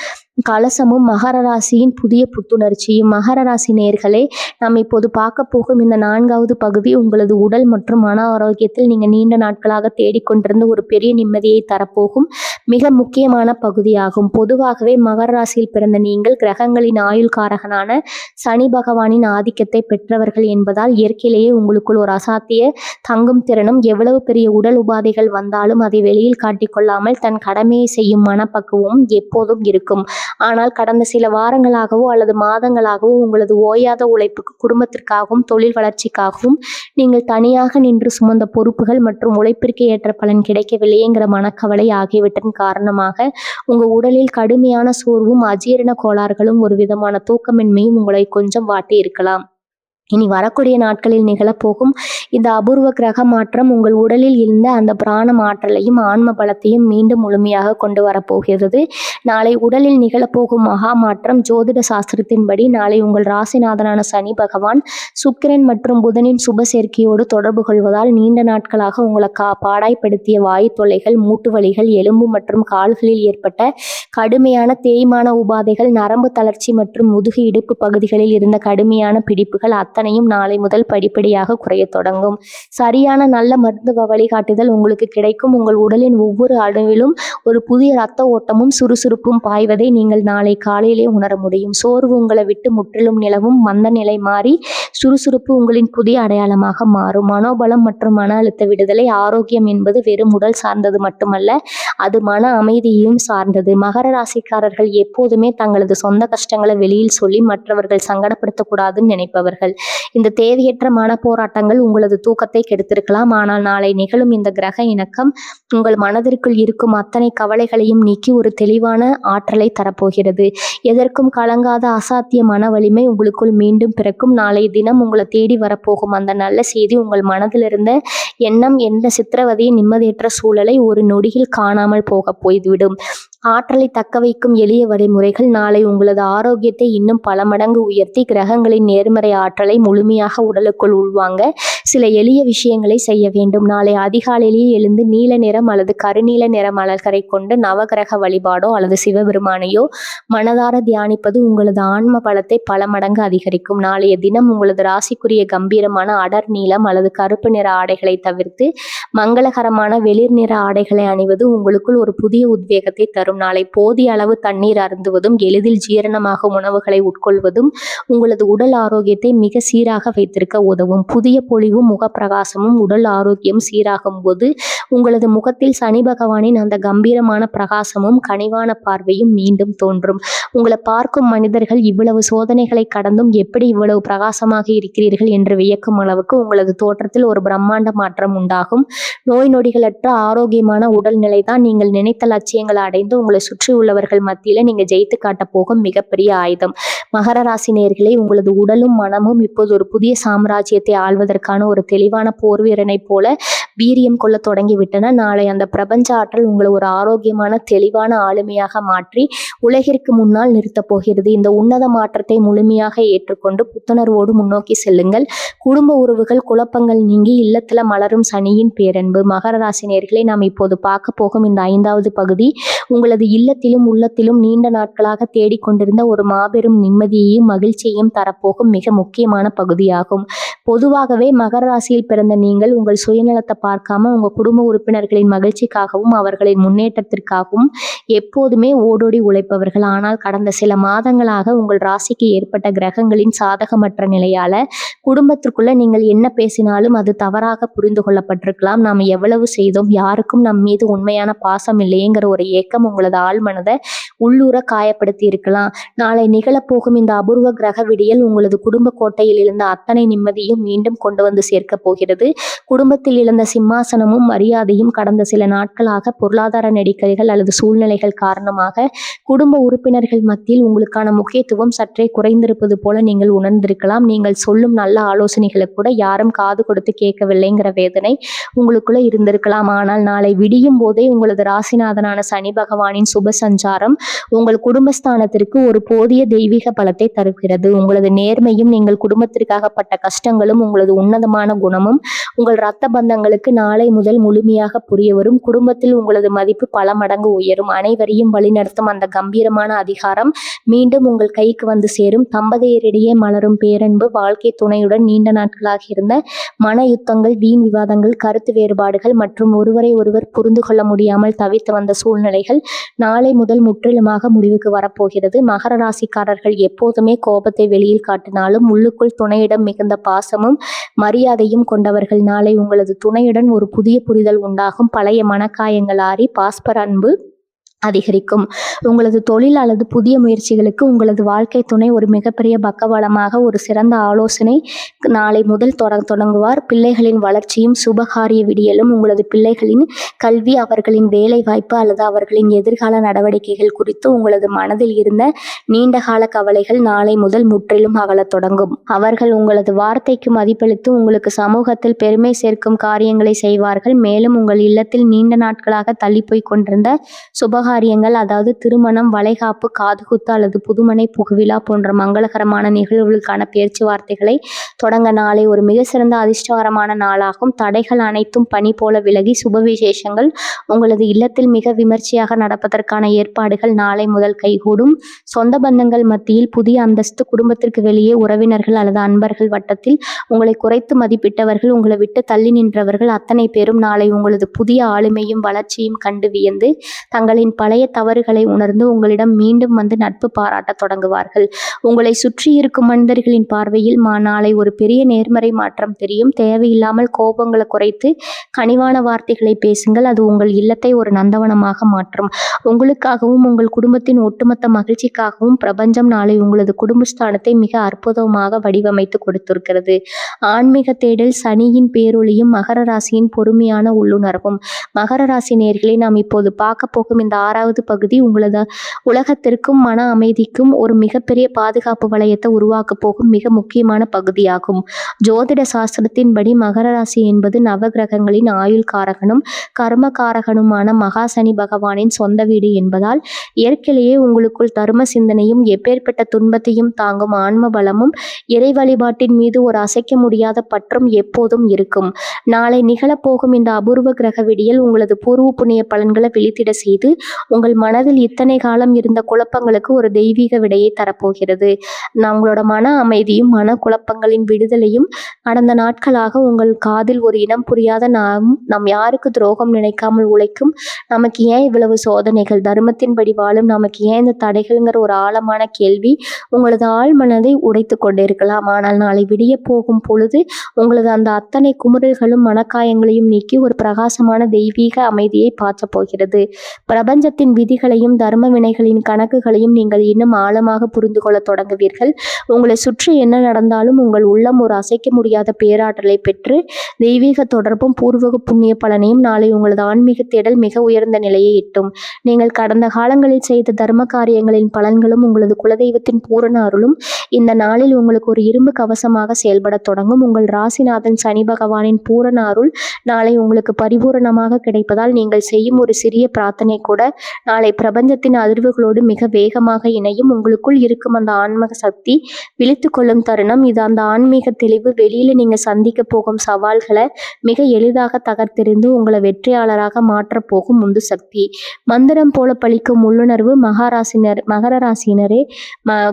கலசமும் மகர ராசியின் புதிய புத்துணர்ச்சியும். மகர ராசி நேயர்களே, நாம் இப்போது பார்க்க போகும் இந்த 4வது பகுதி உங்களது உடல் மற்றும் மன ஆரோக்கியத்தில் நீங்கள் நீண்ட நாட்களாக தேடிக்கொண்டிருந்த ஒரு பெரிய நிம்மதியை தரப்போகும் மிக முக்கியமான பகுதியாகும். பொதுவாகவே மகர ராசியில் பிறந்த நீங்கள் கிரகங்களின் ஆயுள் காரகனான சனி பகவானின் ஆதிக்கத்தை பெற்றவர்கள் என்பதால் இயற்கையிலேயே உங்களுக்குள் ஒரு அசாத்திய தங்கும் திறனும் எவ்வளவு பெரிய உடல் உபாதைகள் வந்தாலும் அதை வெளியில் காட்டிக்கொள்ளாமல் தன் கடமையை செய்யும் மனப்பக்குவமும் எப்போதும் இருக்கும். ஆனால் கடந்த சில வாரங்களாகவோ அல்லது மாதங்களாகவோ உங்களது ஓயாத உழைப்புக்கு, குடும்பத்திற்காகவும் தொழில் வளர்ச்சிக்காகவும் நீங்கள் தனியாக நின்று சுமந்த பொறுப்புகள் மற்றும் உழைப்பிற்கு ஏற்ற பலன் கிடைக்கவில்லைங்கிற மனக்கவலை ஆகியவற்றின் காரணமாக உங்க உடலில் கடுமையான சோர்வும் அஜீரண கோளாறுகளும் ஒரு விதமான தூக்கமின்மையும் உங்களை கொஞ்சம் வாட்டி இருக்கலாம். இனி வரக்கூடிய நாட்களில் நிகழப்போகும் இந்த அபூர்வ கிரக மாற்றம் உங்கள் உடலில் இருந்த அந்த பிராண ஆற்றலையும் ஆன்ம பலத்தையும் மீண்டும் முழுமையாக கொண்டு வரப்போகிறது. நாளை உடலில் நிகழப்போகும் மகா மாற்றம் ஜோதிட சாஸ்திரத்தின்படி நாளை உங்கள் ராசிநாதனான சனி பகவான் சுக்கிரன் மற்றும் புதனின் சுப சேர்க்கையோடு தொடர்பு கொள்வதால் நீண்ட நாட்களாக உங்களை பாடாய்ப்படுத்திய வாயு தொல்லைகள், மூட்டு வலிகள், எலும்பு மற்றும் கால்களில் ஏற்பட்ட கடுமையான தேய்மான உபாதைகள், நரம்பு தளர்ச்சி மற்றும் முதுகு இடுப்பு பகுதிகளில் இருந்த கடுமையான பிடிப்புகள் அத்தனையும் நாளை முதல் படிப்படியாக குறைய தொடங்கும். சரியான நல்ல மருத்துவ வழிகாட்டுதல் உங்களுக்கு கிடைக்கும். உங்கள் உடலின் ஒவ்வொரு அணுவிலும் ஒரு புதிய இரத்த ஓட்டமும் சுறுசுறுப்பும் பாய்வதை நீங்கள் நாளை காலையிலே உணர முடியும். சோர்வு உங்களை விட்டு முற்றிலும் நிலவும். மந்த நிலை மாறி சுறுசுறுப்பு உங்களின் புதிய அடையாளமாக மாறும். மனோபலம் மற்றும் மன அழுத்த விடுதலை. ஆரோக்கியம் என்பது வெறும் உடல் சார்ந்தது மட்டுமல்ல, அது மன அமைதியையும் சார்ந்தது. மகர ராசிக்காரர்கள் எப்போதுமே தங்களது சொந்த கஷ்டங்களை வெளியில் சொல்லி மற்றவர்கள் சங்கடப்படுத்தக்கூடாதுன்னு நினைப்பவர்கள். இந்த தேவையற்ற மனப்போராட்டங்கள் உங்களது தூக்கத்தை கெடுத்திருக்கலாம். ஆனால் நாளை நிகழும் இந்த கிரக இணக்கம் உங்கள் மனதிற்குள் இருக்கும் அத்தனை கவலைகளையும் நீக்கி ஒரு தெளிவான ஆற்றலை தரப்போகிறது. எதற்கும் கலங்காத அசாத்திய மன வலிமை உங்களுக்குள் மீண்டும் பிறக்கும். நாளைய தினம் உங்களை தேடி வரப்போகும் அந்த நல்ல செய்தி உங்கள் மனதில் இருந்த எண்ணம் எந்த சித்திரவதையை நிம்மதியற்ற சூழலை ஒரு நொடியில் காணாமல் போக போய்விடும். ஆற்றலை தக்க வைக்கும் எளிய வழிமுறைகள் நாளை உங்களது ஆரோக்கியத்தை இன்னும் பல மடங்கு உயர்த்தி கிரகங்களின் நேர்மறை ஆற்றலை முழுமையாக உடலுக்குள் உள்வாங்க சில எளிய விஷயங்களை செய்ய வேண்டும். நாளை அதிகாலையிலேயே எழுந்து நீல நிறம் அல்லது கருநீல நிற மலர்களை கொண்டு நவகிரக வழிபாடோ அல்லது சிவபெருமானையோ மனதார தியானிப்பது உங்களது ஆன்ம பலத்தை பல மடங்கு அதிகரிக்கும். நாளைய தினம் உங்களது ராசிக்குரிய கம்பீரமான அடர் நீலம் அல்லது கருப்பு நிற ஆடைகளை தவிர்த்து மங்களகரமான வெளிர் நிற ஆடைகளை அணிவது உங்களுக்குள் ஒரு புதிய உத்வேகத்தை தரும். நாளை போதிய அளவு தண்ணீர் அருந்துவதும் எளிதில் ஜீரணமாகும் உணவுகளை உட்கொள்வதும் உங்களது உடல் ஆரோக்கியத்தை மிக சீராக வைத்திருக்க உதவும். புதிய பொலிவும் முகப்பிரகாசமும் உடல் ஆரோக்கியம் சீராகும் போது உங்களது முகத்தில் சனி பகவானின் அந்த கம்பீரமான பிரகாசமும் கனிவான பார்வையும் மீண்டும் தோன்றும். உங்களை பார்க்கும் மனிதர்கள் இவ்வளவு சோதனைகளை கடந்தும் எப்படி இவ்வளவு பிரகாசமாக இருக்கிறீர்கள் என்று வியக்கும் அளவுக்கு உங்களது தோற்றத்தில் ஒரு பிரம்மாண்ட மாற்றம் உண்டாகும். நோய் நொடிகளற்ற ஆரோக்கியமான உடல்நிலை தான் நீங்கள் நினைத்த லட்சியங்களை அடைந்து உங்களை சுற்றி உள்ளவர்கள் மத்தியில நீங்க ஜெயித்து காட்ட போகும் மிகப்பெரிய ஆயுதம். மகர ராசி நேயர்களே, உங்களது உடலும் மனமும் இப்போது ஒரு புதிய சாம்ராஜ்யத்தை ஆள்வதற்கான ஒரு தெளிவான போர் வீரனை போல வீரியம் கொள்ள தொடங்கிவிட்டன. நாளை அந்த பிரபஞ்ச ஆற்றல் உங்களை ஒரு ஆரோக்கியமான தெளிவான ஆளுமையாக மாற்றி உலகிற்கு முன்னால் நிறுத்தப் போகிறது. இந்த உன்னத மாற்றத்தை முழுமையாக ஏற்றுக்கொண்டு புத்துணர்வோடு முன்னோக்கி செல்லுங்கள். குடும்ப உறவுகள் குழப்பங்கள் நீங்கி இல்லத்துல மலரும் சனியின் பேரன்பு. மகர ராசி நேயர்களே, நாம் இப்போது பார்க்க போகும் இந்த 5வது பகுதி உங்களது இல்லத்திலும் உள்ளத்திலும் நீண்ட நாட்களாக தேடிக்கொண்டிருந்த ஒரு மாபெரும் நிம்மதியையும் மகிழ்ச்சியையும் தரப்போகும் மிக முக்கியமான பகுதியாகும். பொதுவாகவே மகர ராசியில் பிறந்த நீங்கள் உங்கள் சுயநலத்தை பார்க்காம உங்க குடும்ப உறுப்பினர்களின் மகிழ்ச்சிக்காகவும் அவர்களின் முன்னேற்றத்திற்காகவும் எப்போதுமே ஓடோடி உழைப்பவர்கள். ஆனால் கடந்த சில மாதங்களாக உங்கள் ராசிக்கு ஏற்பட்ட கிரகங்களின் சாதகமற்ற நிலையால குடும்பத்திற்குள்ள நீங்கள் என்ன பேசினாலும் அது தவறாக புரிந்து கொள்ளப்பட்டிருக்கலாம். நாம் எவ்வளவு செய்தோம், யாருக்கும் நம் மீது உண்மையான பாசம் இல்லையேங்கிற ஒரு ஏக்கம் உங்களது ஆழ்மனதை உள்ளூர காயப்படுத்தி இருக்கலாம். நாளை நிகழப்போகும் இந்த அபூர்வ கிரக விடியல் உங்களது குடும்ப கோட்டையில் இருந்த அத்தனை நிம்மதியும் மீண்டும் கொண்டு வந்து சேர்க்க போகிறது. குடும்பத்தில் இழந்த சிம்மாசனமும் மரியாதையும் கடந்த சில நாட்களாக பொருளாதார நெருக்கடிகள் அல்லது சூழ்நிலைகள் காரணமாக குடும்ப உறுப்பினர்கள் மத்தியில் உங்களுக்கான முக்கியத்துவம் சற்றே குறைந்திருப்பது போல நீங்கள் உணர்ந்திருக்கலாம். நீங்கள் சொல்லும் நல்ல ஆலோசனைகளை கூட யாரும் காது கொடுத்து கேட்கவில்லைங்கிற வேதனை உங்களுக்குள்ள இருந்திருக்கலாம். ஆனால் நாளை விடியும் போதே உங்களது ராசிநாதனான சனி பகவானின் சுப சஞ்சாரம் உங்கள் குடும்பஸ்தானத்திற்கு ஒரு போதிய தெய்வீக பலத்தை தருகிறது. உங்களது நேர்மையும் நீங்கள் குடும்பத்திற்காகப்பட்ட கஷ்டங்களும் உங்களது உன்னதமான குணமும் உங்கள் இரத்த பந்தங்களுக்கு நாளை முதல் முழுமையாக புரிய வரும். குடும்பத்தில் உங்களது மதிப்பு பல மடங்கு உயரும். அனைவரையும் வழிநடத்தும் அந்த கம்பீரமான அதிகாரம் மீண்டும் உங்கள் கைக்கு வந்து சேரும். தம்பதியரிடையே மலரும் பேரன்பு, வாழ்க்கை துணையுடன் நீண்ட நாட்களாக இருந்த மன யுத்தங்கள், வீண் விவாதங்கள், கருத்து வேறுபாடுகள் மற்றும் ஒருவரை ஒருவர் புரிந்து கொள்ள முடியாமல் தவித்து வந்த சூழ்நிலைகள் நாளை முதல் முற்றிலுமாக முடிவுக்கு வரப்போகிறது. மகர ராசிக்காரர்கள் எப்போதுமே கோபத்தை வெளியில் காட்டினாலும் உள்ளுக்குள் துணையிடம் மிகுந்த பாசமும் மரியாதையும் கொண்டவர்கள். நாளை உங்களது துணையுடன் ஒரு புதிய புரிதல் உண்டாகும். பழைய மனக்காயங்கள் ஆறி பாஸ்பர் அன்பு அதிகரிக்கும். உங்களது தொழில் அல்லது புதிய முயற்சிகளுக்கு உங்களது வாழ்க்கை துணை ஒரு மிகப்பெரிய பக்கபலமாக ஒரு சிறந்த ஆலோசனை நாளை முதல் தொடங்குவார். பிள்ளைகளின் வளர்ச்சியும் சுபகாரிய விடியலும் உங்களது பிள்ளைகளின் கல்வி, அவர்களின் வேலை வாய்ப்பு அல்லது அவர்களின் எதிர்கால நடவடிக்கைகள் குறித்து உங்களது மனதில் இருந்த நீண்டகால கவலைகள் நாளை முதல் முற்றிலும் அகலத் தொடங்கும். அவர்கள் உங்களது வார்த்தைக்கு மதிப்பளித்து உங்களுக்கு சமூகத்தில் பெருமை சேர்க்கும் காரியங்களை செய்வார்கள். மேலும் உங்கள் இல்லத்தில் நீண்ட நாட்களாக தள்ளி போய் கொண்டிருந்த சுபகாரிய சுபகாரியங்கள், அதாவது திருமணம், வளைகாப்பு, காதுகுத்து அல்லது புதுமனை புகுவிழா போன்ற மங்களகரமான நிகழ்வுகளுக்கான பேச்சுவார்த்தைகளை தொடங்க நாளை ஒரு மிக சிறந்த அதிர்ஷ்டகரமான நாளாகும். தடைகள் அனைத்தும் பனி போல விலகி சுப விசேஷங்கள் உங்களது இல்லத்தில் மிக விமர்சையாக நடப்பதற்கான ஏற்பாடுகள் நாளை முதல் கைகூடும். சொந்த பந்தங்கள் மத்தியில் புதிய அந்தஸ்து, குடும்பத்திற்கு வெளியே உறவினர்கள் அல்லது அன்பர்கள் வட்டத்தில் உங்களை குறைத்து மதிப்பிட்டவர்கள், உங்களை விட்டு தள்ளி நின்றவர்கள் அத்தனை பேரும் நாளை உங்களது புதிய ஆளுமையும் வளர்ச்சியும் கண்டு வியந்து தங்களின் பழைய தவறுகளை உணர்ந்து உங்களிடம் மீண்டும் வந்து நட்பு பாராட்ட தொடங்குவார்கள். உங்களை சுற்றி இருக்கும் மனிதர்களின் பார்வையில் நாளை ஒரு பெரிய நேர்மறை மாற்றம் தெரியும். தேவையில்லாமல் கோபங்களை குறைத்து கனிவான வார்த்தைகளை பேசுங்கள். அது உங்கள் இல்லத்தை ஒரு நந்தவனமாக மாற்றும். உங்களுக்காகவும் உங்கள் குடும்பத்தின் ஒட்டுமொத்த மகிழ்ச்சிக்காகவும் பிரபஞ்சம் நாளை உங்களது குடும்பஸ்தானத்தை மிக அற்புதமாக வடிவமைத்து கொடுத்திருக்கிறது. ஆன்மீக தேடல், சனியின் பேரொளியும் மகர ராசியின் பொறுமையான உள்ளுணர்வும். மகர ராசி நேயர்களே, நாம் இப்போது பார்க்க போகும் இந்த 6வது பகுதி உங்களது உலகத்திற்கும் மன அமைதிக்கும் ஒரு மிகப்பெரிய பாதுகாப்பு வளையத்தை உருவாக்க போகும் மிக முக்கியமான பகுதியாகும். ஜோதிட சாஸ்திரத்தின்படி மகர ராசி என்பது நவகிரகங்களின் ஆயுள் காரகனும் கர்ம காரகனுமான மகா சனி பகவானின் சொந்த வீடு என்பதால் இயற்கையிலேயே உங்களுக்குள் தர்ம சிந்தனையும் எப்பேற்பட்ட துன்பத்தையும் தாங்கும் ஆன்ம பலமும் இறை வழிபாட்டின் மீது ஒரு அசைக்க முடியாத பற்றும் எப்போதும் இருக்கும். நாளை நிகழப்போகும் இந்த அபூர்வ கிரக விடியல் உங்களது பூர்வ புண்ணிய பலன்களை விழித்திட செய்து உங்கள் மனதில் இத்தனை காலம் இருந்த குழப்பங்களுக்கு ஒரு தெய்வீக விடையை தரப்போகிறது. உங்களோட மன அமைதியும் மன குழப்பங்களின் விடுதலையும் கடந்த நாட்களாக உங்கள் காதில் ஒரு இனம் புரியாத நாம் யாருக்கு துரோகம் நினைக்காமல் உழைக்கும், நமக்கு ஏன் இவ்வளவு சோதனைகள், தர்மத்தின்படி வாழும் நமக்கு ஏன் இந்த தடைகள்ங்கிற ஒரு ஆழமான கேள்வி உங்களது ஆழ் மனதை உடைத்து கொண்டிருக்கலாம். ஆனால் நாளை விடிய போகும் பொழுது உங்களது அந்த அத்தனை குமுறல்களும் மனக்காயங்களையும் நீக்கி ஒரு பிரகாசமான தெய்வீக அமைதியை பாய்ச்சப் போகிறது. பிரபஞ்சத்தின் விதிகளையும் தர்ம வினைகளின் கணக்குகளையும் நீங்கள் இன்னும் ஆழமாக புரிந்து கொள்ள தொடங்குவீர்கள். உங்களை சுற்றி என்ன நடந்தாலும் உங்கள் உள்ளம் ஒரு அசைக்க முடியாத பேராற்றலை பெற்று தெய்வீக தொடர்பும் பூர்வக புண்ணிய பலனையும் நாளை உங்களது ஆன்மீக தேடல் மிக உயர்ந்த நிலையை எட்டும். நீங்கள் கடந்த காலங்களில் செய்த தர்ம காரியங்களின் பலன்களும் உங்களது குலதெய்வத்தின் பூரண அருளும் இந்த நாளில் உங்களுக்கு ஒரு இரும்பு கவசமாக செயல்பட தொடங்கும். உங்கள் ராசிநாதன் சனி பகவானின் பூரண அருள் நாளை உங்களுக்கு பரிபூரணமாக கிடைப்பதால் நீங்கள் செய்யும் ஒரு சிறிய பிரார்த்தனை கூட நாளை பிரபஞ்சத்தின் அதிர்வுகளோடு மிக வேகமாக இணையும். உங்களுக்குள் இருக்கும் அந்த ஆன்மீக சக்தி விழித்து கொள்ளும் தருணம் இது. அந்த ஆன்மீக தெளிவு வெளியில நீங்க சந்திக்க போகும் சவால்களை மிக எளிதாக தகர்த்தெறிந்து உங்களை வெற்றியாளராக மாற்ற போகும் உந்து சக்தி. மந்திரம் போல பலிக்கும் உள்ளுணர்வு. மகர ராசியினரே,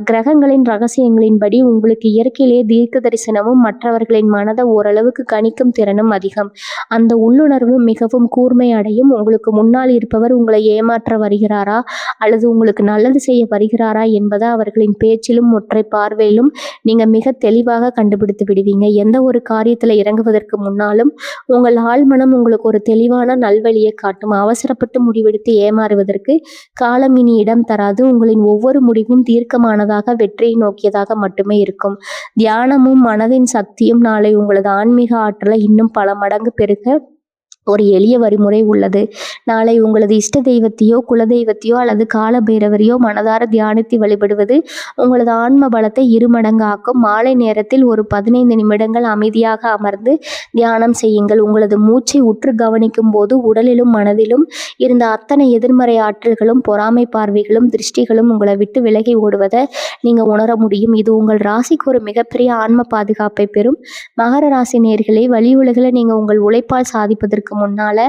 கிரகங்களின் ரகசியங்களின்படி உங்களுக்கு இயற்கையிலேயே தீர்க்க தரிசனமும் மற்றவர்களின் மனதை ஓரளவுக்கு கணிக்கும் திறனும் அதிகம். அந்த உள்ளுணர்வு மிகவும் கூர்மை அடையும். உங்களுக்கு முன்னால் இருப்பவர் உங்களை ஏமாற்ற வருகிறாரா அல்லது உங்களுக்கு நல்லது செய்ய வருகிறாரா என்பதை அவர்களின் பேச்சிலும் ஒற்றை பார்வையிலும் நீங்க மிக தெளிவாக கண்டுபிடித்து விடுவீங்க. எந்த ஒரு காரியத்துல இறங்குவதற்கு முன்னாலும் உங்கள் ஆழ்மனம் உங்களுக்கு ஒரு தெளிவான நல்வழியை காட்டும். அவசரப்பட்டு முடிவெடுத்து ஏமாறுவதற்கு காலம் இனி இடம் தராது. உங்களின் ஒவ்வொரு முடிவும் தீர்க்கமானதாக வெற்றியை நோக்கியதாக மட்டுமே இருக்கும். தியானமும் மனதின் சக்தியும் நாளை உங்களது ஆன்மீக ஆற்றலை இன்னும் பல மடங்கு பெருக ஒரு எளிய வழிமுறை உள்ளது. நாளை உங்களது இஷ்ட தெய்வத்தையோ குலதெய்வத்தையோ அல்லது கால பைரவரையோ மனதார தியானித்து வழிபடுவது உங்களது ஆன்ம பலத்தை இருமடங்காக்கும். மாலை நேரத்தில் ஒரு 15 நிமிடங்கள் அமைதியாக அமர்ந்து தியானம் செய்யுங்கள். உங்களது மூச்சை உற்று கவனிக்கும் போது உடலிலும் மனதிலும் இருந்த அத்தனை எதிர்மறை ஆற்றல்களும் பொறாமை பார்வைகளும் திருஷ்டிகளும் உங்களை விட்டு விலகி ஓடுவதை நீங்க உணர முடியும். இது உங்கள் ராசிக்கு ஒரு மிகப்பெரிய ஆன்ம பாதுகாப்பை பெறும். மகர ராசி நேயர்களே, வழி உலகில் நீங்க உங்கள் உழைப்பால் சாதிப்பதற்கு முன்னால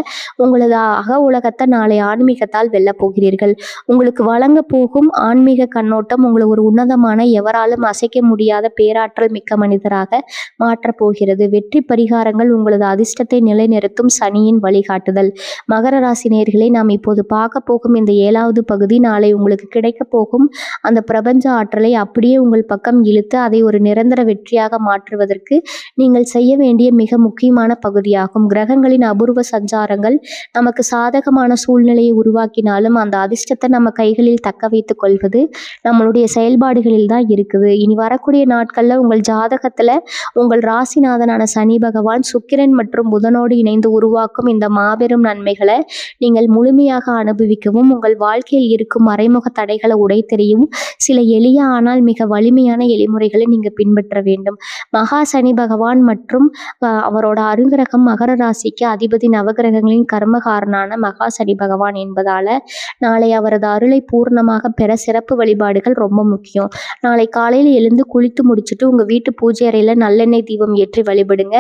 உங்களது அக உலகத்தை நாளை ஆன்மீகத்தால் வெல்ல போகிறீர்கள். உங்களுக்கு வழங்க போகும் ஆன்மீக கண்ணோட்டம் உங்களை ஒரு உன்னதமான, எவராலும் அசைக்க முடியாத பேராற்றல் மிக்க மனிதராக மாற்றப் போகிறது. வெற்றி பரிகாரங்கள் உங்களது அதிர்ஷ்டத்தை நிலைநிறுத்தும் சனியின் வழிகாட்டுதல். மகர ராசி நேயர்களே, நாம் இப்போது பார்க்க போகும் இந்த 7வது பகுதி நாளை உங்களுக்கு கிடைக்க போகும் அந்த பிரபஞ்ச ஆற்றலை அப்படியே உங்கள் பக்கம் இழுத்து அதை ஒரு நிரந்தர வெற்றியாக மாற்றுவதற்கு நீங்கள் செய்ய வேண்டிய மிக முக்கியமான பகுதியாகும். கிரகங்களின் அபூர்வ சஞ்சாரங்கள் நமக்கு சாதகமான சூழ்நிலையை உருவாக்கினாலும் அந்த அதிர்ஷ்டத்தை நம்ம கைகளில் தக்க வைத்துக் கொள்வது நம்மளுடைய செயல்பாடுகளில் தான் இருக்குது. இனி வரக்கூடிய நாட்கள்ல உங்கள் ஜாதகத்துல உங்கள் ராசிநாதனான சனி பகவான் சுக்கிரன் மற்றும் புதனோடு இணைந்து உருவாக்கும் இந்த மாபெரும் நன்மைகளை நீங்கள் முழுமையாக அனுபவிக்கவும் உங்கள் வாழ்க்கையில் இருக்கும் மறைமுக தடைகளை உடைத்தெறியும் சில எளிய ஆனால் மிக வலிமையான எளிமுறைகளை நீங்க பின்பற்ற வேண்டும். மகா சனி பகவான் மற்றும் அவரோட அருங்கிரகம் மகர ராசிக்கு அதிபதி அதிபதி நவகிரகங்களின் கர்மகாரனான மகா சனி பகவான் என்பதால நாளை அவரது அருளை பூர்ணமாக பெற சிறப்பு வழிபாடுகள் ரொம்ப முக்கியம். நாளை காலையில் எழுந்து குளித்து முடிச்சுட்டு உங்கள் வீட்டு பூஜை அறையில் நல்லெண்ணெய் தீபம் ஏற்றி வழிபடுங்க.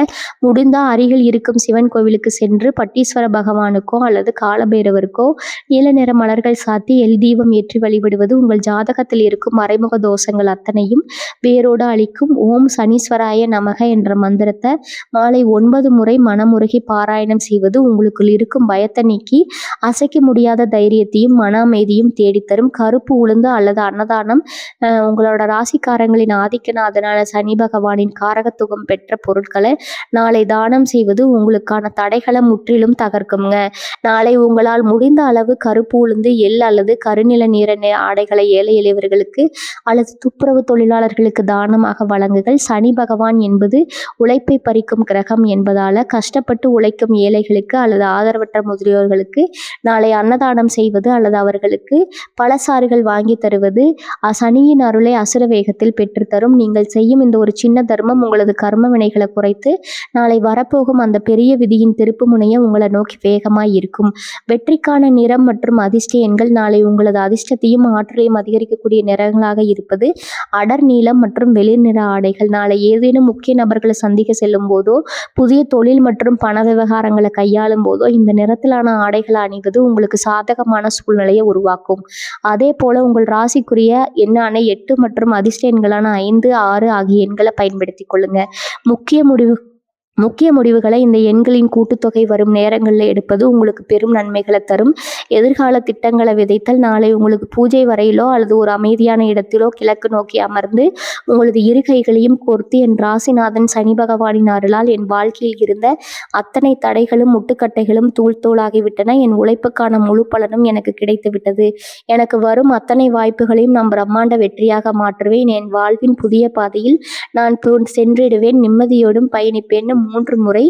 முடிந்தால் அருகில் இருக்கும் சிவன் கோவிலுக்கு சென்று பட்டீஸ்வர பகவானுக்கோ அல்லது காலபைரவருக்கோ நீல நிற மலர்கள் சாத்தி எல் தீபம் ஏற்றி வழிபடுவது உங்கள் ஜாதகத்தில் இருக்கும் மறைமுக தோஷங்கள் அத்தனையும் வேரோடு அளிக்கும். ஓம் சனீஸ்வராய நமக என்ற மந்திரத்தை மாலை 9 முறை மனமுருகி பாராயணம் செய்வது உங்களுக்குள் இருக்கும் பயத்தை நீக்கி அசைக்க முடியாத தைரியத்தையும் மன அமைதியும் தேடித்தரும். கருப்பு உளுந்து அல்லது அன்னதானம் உங்களோட ராசிக்காரங்களின் ஆதிக்கநாதனான சனி பகவானின் காரகத்துவம் பெற்ற பொருட்களை நாளை தானம் செய்வது உங்களுக்கான தடைகளை முற்றிலும் தகர்க்குங்க. நாளை உங்களால் முடிந்த அளவு கருப்பு உளுந்து எள் அல்லது கருநில நிற ஆடைகளை ஏழை எளியவர்களுக்கு அல்லது துப்புரவு தொழிலாளர்களுக்கு தானமாக வழங்குகள். சனி பகவான் என்பது உழைப்பை பறிக்கும் கிரகம் என்பதால கஷ்டப்பட்டு உழைக்கும் ஏழைகளுக்கு அல்லது ஆதரவற்ற முதியோர்களுக்கு நாளை அன்னதானம் செய்வது அல்லது அவர்களுக்கு பழசாறுகள் வாங்கி தருவது சனியின் அருளை அசுர வேகத்தில் பெற்றுத்தரும். நீங்கள் செய்யும் இந்த ஒரு சின்ன தர்மம் உங்களது கர்ம வினைகளை குறைத்து நாளை வரப்போகும் அந்த பெரிய விதியின் திருப்பு முனைய உங்களை நோக்கி வேகமாய் இருக்கும். வெற்றிக்கான நிறம் மற்றும் அதிர்ஷ்ட எண்கள் நாளை உங்களது அதிர்ஷ்டத்தையும் ஆற்றலையும் அதிகரிக்கக்கூடிய நிறங்களாக இருப்பது அடர் நீலம் மற்றும் வெளிர் நிற ஆடைகள். நாளை ஏதேனும் முக்கிய நபர்களை சந்திக்க செல்லும் போதோ புதிய தொழில் மற்றும் பண விவகாரங்களை கையாளும் போதோ இந்த நிறத்திலான ஆடைகளை அணிவது உங்களுக்கு சாதகமான சூழ்நிலையை உருவாக்கும். அதே போல உங்கள் ராசிக்குரிய எண்ணான 8 மற்றும் அதிர்ஷ்ட எண்களான 5, 6 ஆகிய எண்களை பயன்படுத்தி கொள்ளுங்க. முக்கிய முடிவுகளை இந்த எண்களின் கூட்டுத்தொகை வரும் நேரங்களில் எடுப்பது உங்களுக்கு பெரும் நன்மைகளை தரும். எதிர்கால திட்டங்களை விதைத்தல் நாளை உங்களுக்கு பூஜை வரையிலோ அல்லது ஒரு அமைதியான இடத்திலோ கிழக்கு நோக்கி அமர்ந்து உங்களது இரு கைகளையும் கோர்த்து என் ராசிநாதன் சனி பகவானின் அருளால் என் வாழ்க்கையில் இருந்த அத்தனை தடைகளும் முட்டுக்கட்டைகளும் தூள் தூளாகிவிட்டன. என் உழைப்புக்கான முழு பலனும் எனக்கு கிடைத்து விட்டது. எனக்கு வரும் அத்தனை வாய்ப்புகளையும் நான் பிரம்மாண்ட வெற்றியாக மாற்றுவேன். என் வாழ்வின் புதிய பாதையில் நான் சென்றிடுவேன். நிம்மதியோடும் பயணிப்பேன் 3 முறை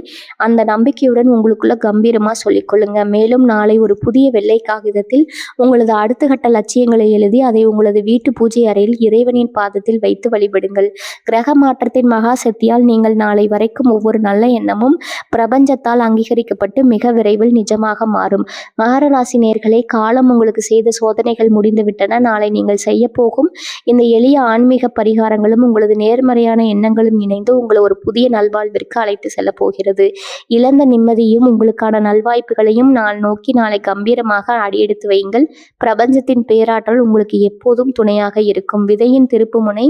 அந்த நம்பிக்கையுடன் உங்களுக்குள்ள கம்பீரமா சொல்லிக்கொள்ளுங்க. மேலும் நாளை ஒரு புதிய வெள்ளை காகிதத்தில் உங்களது அடுத்த கட்ட லட்சியங்களை எழுதி அதை உங்களது வீட்டு பூஜை அறையில் இறைவனின் பாதத்தில் வைத்து வழிபடுங்கள். கிரக மாற்றத்தின் மகா சக்தியால் நீங்கள் நாளை வரைக்கும் ஒவ்வொரு நல்ல எண்ணமும் பிரபஞ்சத்தால் அங்கீகரிக்கப்பட்டு மிக விரைவில் நிஜமாக மாறும். மகர ராசி நேயர்களே, காலம் உங்களுக்கு செய்த சோதனைகள் முடிந்து விட்டன. நாளை நீங்கள் செய்ய போகும் இந்த எளிய ஆன்மீக பரிகாரங்களும் உங்களது நேர்மறையான எண்ணங்களும் இணைந்து உங்களை ஒரு புதிய நல்வாழ்விற்கு அழைத்து செல்ல போகிறது. இழந்த நிம்மதியும் உங்களுக்கான நல்வாய்ப்புகளையும் நாள் நோக்கி நாளை கம்பீரமாக அடியெடுத்து வையுங்கள். பிரபஞ்சத்தின் பேராற்றல் உங்களுக்கு எப்போதும் துணையாக இருக்கும். விதையின் திருப்புமுனை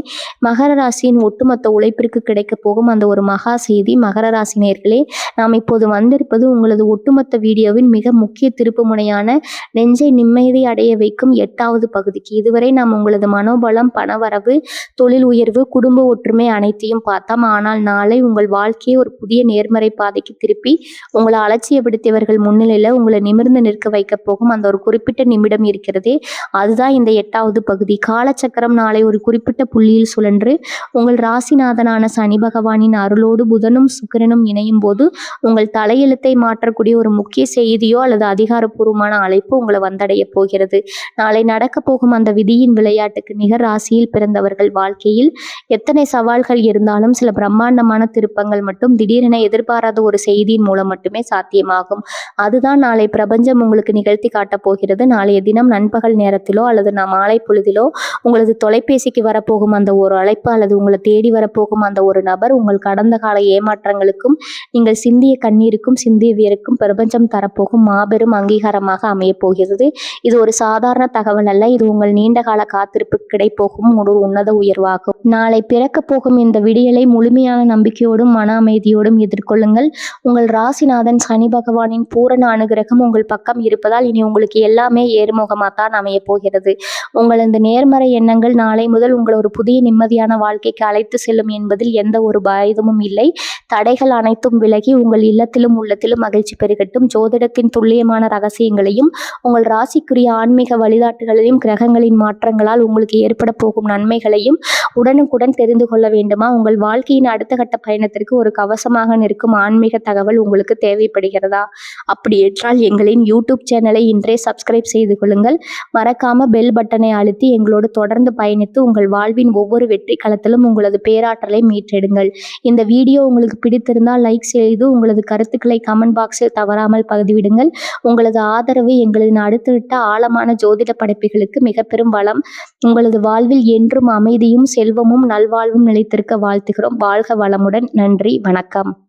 மகர ராசியின் ஒட்டுமொத்த உழைப்பிற்கு கிடைக்க போகும் அந்த ஒரு மகா செய்தி. மகர ராசி நேயர்களே, நாம் இப்போது வந்திருப்பது உங்களது ஒட்டுமொத்த வீடியோவின் மிக முக்கிய திருப்புமுனையான நெஞ்சை நிம்மதி அடைய வைக்கும் 8வது பகுதிக்கு. இதுவரை நாம் உங்களது மனோபலம், பணவரவு, தொழில் உயர்வு, குடும்ப ஒற்றுமை அனைத்தையும் பார்த்தோம். ஆனால் நாளை உங்கள் வாழ்க்கையை ஒரு புதிய நேர்மறை பாதைக்கு திருப்பி உங்களை அலட்சியப்படுத்தியவர்கள் முன்னிலையில் உங்களை நிமிர்ந்து நிற்க வைக்க போகும் அந்த ஒரு குறிப்பிட்ட நிமிடம் இருக்கிறதே, அதுதான் இந்த 8வது பகுதி. காலச்சக்கரம் நாளை ஒரு குறிப்பிட்ட புள்ளியில் சுழன்று உங்கள் ராசிநாதனான சனி பகவானின் அருளோடு புதனும் சுக்கிரனும் இணையும் போது உங்கள் தலையெழுத்தை மாற்றக்கூடிய ஒரு முக்கிய செய்தியோ அல்லது அதிகாரப்பூர்வமான அழைப்பு உங்களை வந்தடைய போகிறது. நாளை நடக்க போகும் அந்த விதியின் விளையாட்டுக்கு நிகர் ராசியில் பிறந்தவர்கள் வாழ்க்கையில் எத்தனை சவால்கள் இருந்தாலும் சில பிரம்மாண்டமான திருப்பங்கள் மட்டும் திடீரென எதிர்பாராத ஒரு செய்தியின் மூலம் மட்டுமே சாத்தியமாகும். அதுதான் நாளை பிரபஞ்சம் உங்களுக்கு நிகழ்த்தி காட்டப் போகிறது. நாளைய தினம் நண்பகல் நேரத்திலோ அல்லது மாலை பொழுதிலோ உங்களது தொலைபேசிக்கு வரப்போகும் அந்த ஒரு அழைப்பு அல்லது உங்களை தேடி வரப்போகும் அந்த ஒரு நபர் உங்கள் கடந்த கால ஏமாற்றங்களுக்கும் நீங்கள் சிந்திய கண்ணீருக்கும் சிந்திய வியருக்கும் பிரபஞ்சம் தரப்போகும் மாபெரும் அங்கீகாரமாக அமைய போகிறது. இது ஒரு சாதாரண தகவல் அல்ல. இது உங்கள் நீண்ட கால காத்திருப்பு கிடைப்போகும் ஒரு உன்னத உயர்வாகும். நாளை பிறக்க போகும் இந்த விடியலை முழுமையான நம்பிக்கையோடும் மன அமைதியோடும் எதிர்கொள்ளுங்கள். உங்கள் ராசிநாதன் சனி பகவானின் பூரண அனுகிரகம் உங்கள் பக்கம் இருப்பதால் இனி உங்களுக்கு எல்லாமே ஏறுமுகமாகத்தான் அமைய போகிறது. உங்களது நேர்மறை எண்ணங்கள் நாளை முதல் உங்கள் ஒரு புதிய நிம்மதியான வாழ்க்கைக்கு அழைத்து செல்லும் என்பதில் எந்த ஒரு பயமும் இல்லை. தடைகள் அனைத்தும் விலகி உங்கள் இல்லத்திலும் உள்ளத்திலும் மகிழ்ச்சி பெருகட்டும். ஜோதிடத்தின் துல்லியமான ரகசியங்களையும் உங்கள் ராசிக்குரிய ஆன்மீக வழிகாட்டுகளையும் கிரகங்களின் மாற்றங்களால் உங்களுக்கு ஏற்பட போகும் நன்மைகளையும் உடனுக்குடன் தெரிந்து கொள்ள வேண்டுமா? உங்கள் வாழ்க்கையின் அடுத்த கட்ட பயணத்திற்கு ஒரு கவசம் பக்கமாக நிற்கும் ஆன்மீக தகவல் உங்களுக்கு தேவைப்படுகிறதா? அப்படி என்றால் எங்களின் யூடியூப் சேனலை இன்றே சப்ஸ்கிரைப் செய்து கொள்ளுங்கள். மறக்காம பெல் பட்டனை அழுத்தி எங்களோடு தொடர்ந்து பயணித்து உங்கள் வாழ்வின் ஒவ்வொரு வெற்றி களத்திலும் உங்களது பேராற்றலை மீட்டெடுங்கள். இந்த வீடியோ உங்களுக்கு பிடித்திருந்தால் லைக் செய்து உங்களது கருத்துக்களை கமெண்ட் பாக்ஸில் தவறாமல் பதிவிடுங்கள். உங்களது ஆதரவு எங்களின் அடுத்தடுத்த ஆழமான ஜோதிட படைப்புகளுக்கு மிக பெரும் வளம். உங்களது வாழ்வில் என்றும் அமைதியும் செல்வமும் நல்வாழ்வும் நிலைத்திருக்க வாழ்த்துகிறோம். வாழ்க வளமுடன். நன்றி, வணக்கம்.